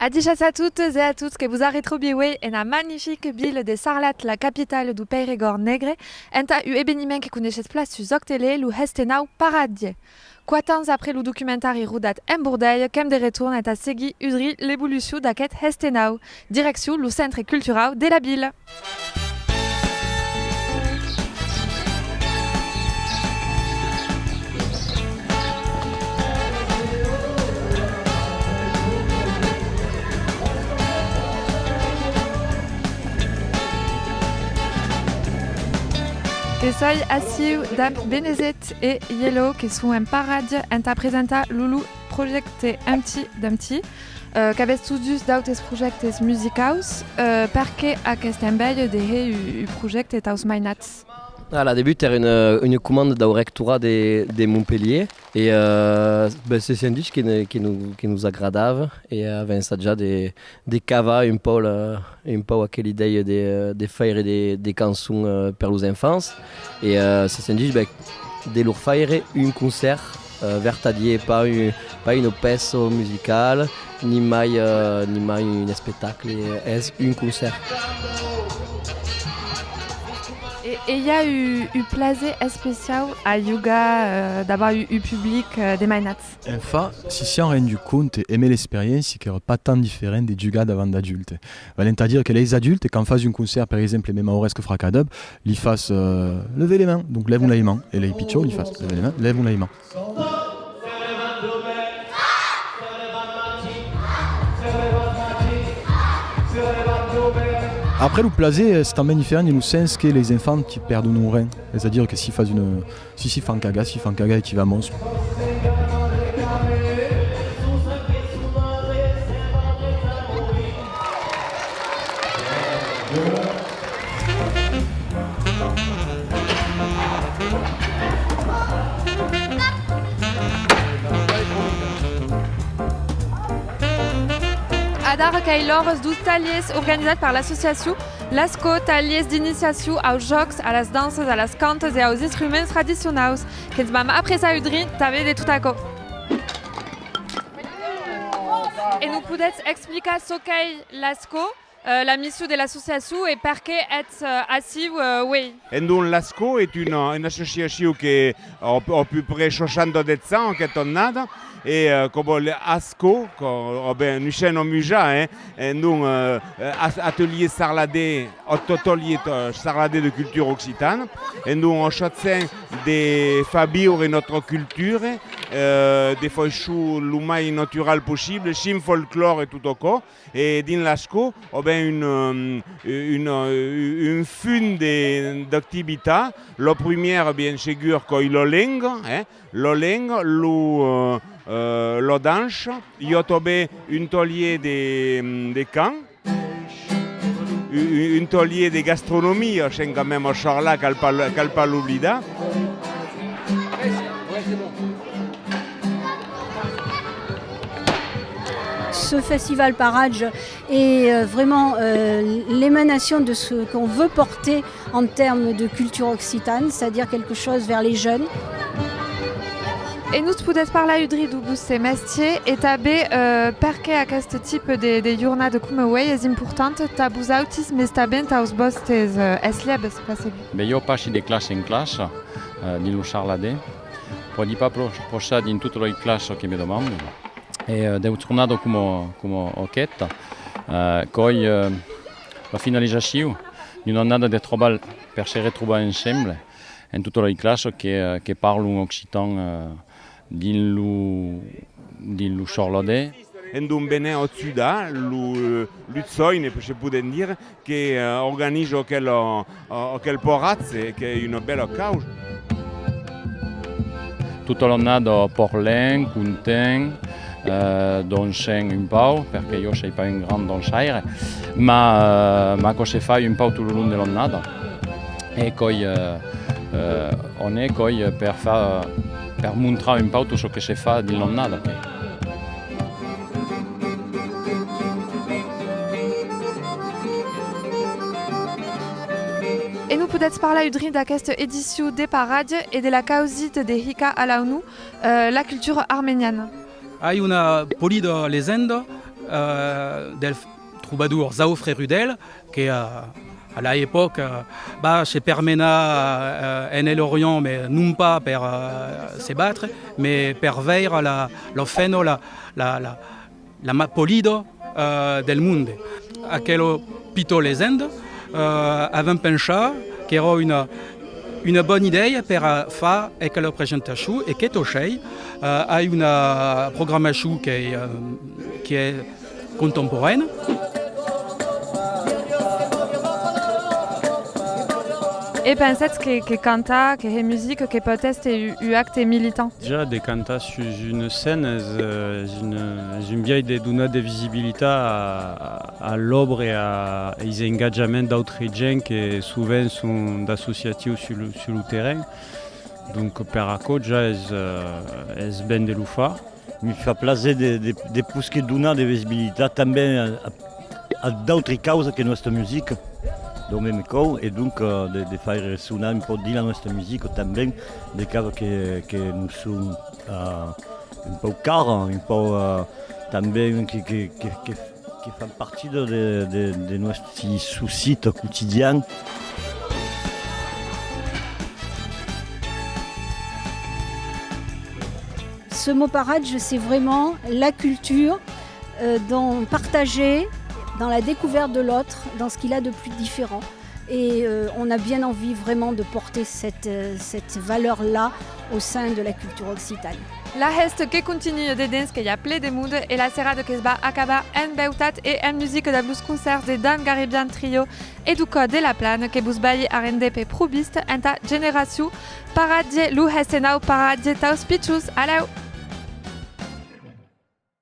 Adichas à toutes et à tous que vous avez retrouvé en la magnifique ville de Sarlat, la capitale du Périgord negre, enta u événement que connaissez place sur Zoctele, lu Hestenau Paradie. 4 ans après le documentaire roudat en Bourdeil, kem de retour est à segui udri l'évolution d'aquest Hestenau, direction le centre culturel de la ville. Que soy assis d'Amp Benezet et Yellow qui sont en parade enta presenta Lulu projecte d'amti qu'avait studios d'autres projectes musicaus perché aquest embell de project et aus mainats. La début era une commande da rectorat de Montpellier et c'est syndic qui nous agradava et avait déjà des cava un peu à quelle idée de faire des chansons pour les enfants et c'est syndic de leur faire un concert vertadier pas une pièce musicale ni mai un spectacle est un concert. Et il y a eu plaisir spécial à yoga d'avoir eu public des mainats. Enfin, si si on rendu compte et aimé l'expérience, qui n'est pas tant différent des yoga d'avant d'adultes. C'est-à-dire que les adultes, quand ils font un concert, par exemple, les Maoresques Fracadub, ils fassent lever les mains, donc lève les mains. Et les pichos, ils fassent lever les mains, lève les mains. Après le plaisir, c'est un différent dans le sens que les enfants qui perdent nos reins. C'est-à-dire que s'ils font caga et qu'ils vont monstre. Adar Kailor, 12 taliers organisés par l'association Lasco, taliers d'initiation aux jocs, à las danses, à las cantes et aux instruments traditionnels. Qu'est-ce que après ça, Udri, t'avais des tout à coup. Et nous pouvons expliquer ce qu'est Lasco, la mission de l'association et pourquoi être assis oui. Et donc Lasco est une association qui est à peu près 60 ans en Canada. Et comme l'ASCO, nous sommes en Muja, nous atelier sarladé, atelier sarladé de culture occitane, et nous on cherche des fabriques de notre culture, des feuilles l'humain naturel possible, sim folklore et tout au corps. Et dans l'ASCO, on a une fune d'activités. La première, bien sûr, c'est l'oleng, la danse, il y a un taulier de camps, un taulier de gastronomie, c'est quand même un charla qu'elle pas l'oublier. Ce festival Parade est vraiment l'émanation de ce qu'on veut porter en termes de culture occitane, c'est-à-dire quelque chose vers les jeunes. Et nous pouvons parler Udri d'Ubus et Mestier et tabé perché à ce type de journée de Kumaway est importante tabous autisme et stabent aus bostes esliabes passé. Mais io passi de classe en classe dans le charladé. Pour dire pas proche dans toutes les classes qui me demandent. Et devo tornare come occhetta, poi la finalizzazione di un'annata di trovare per se ritrovare insieme in tutte le classi che parlano occitan din lu charladé. Et donc bene au-dessus da, l'Utsoine, je peux dire, qui organise quel porazze, qui est une belle cause. Tutta l'annata parlem, content. Donchen un po', perché io sei pas un grand donchaire, ma cosa fai un po' tutto il lungo dell'annata. E poi on est poi per mostrare un po' tutto ciò che si fa dell'annata. Et nous peut-être parler Udri d'aquesta édition des parades et de la causite de Hika Alaounou, la culture arménienne. Hay una polida leyenda del troubadour Zaufre Rudel, che à l'époque se permena en l'Orient, mais non pas per se battre, mais per veire l'offeno, la polido del mondo. Aquello pito lesende avem pensat che era una bonne idea per fare aquella presentazione e che toscei ha una programmazione che è contemporanea. Et pensez que canta, que musique, que peut-être acte militant. Déjà, des cantas sur une scène, j'ai une vieille idée d'une de visibilité à l'ombre et à des engagements d'autres gens qui souvent sont associatifs sur le terrain. Donc, per accord, déjà, est bien de l'UFA. Mi fa plaisir de pousser d'una de visibilità também a d'autres causes que nostra musica do mesmo cor e donc de fare risuonare un po' di la nostra musica também de causes que nous sont un po' cares, un po' também que font partie de nostri soucis quotidiens. Ce mot parade, c'est vraiment la culture partagée dans la découverte de l'autre, dans ce qu'il a de plus différent. Et on a bien envie vraiment de porter cette valeur-là au sein de la culture occitane. La reste que continue de dance qu'il y a plein de monde et la serrade que se va acabar en beutat et en musique de blues concert de Dan Garibian Trio et du code de la plane que vous baillez à RNDP probiste en ta génération paradie lou hesenau paradie taus pichus. Allez!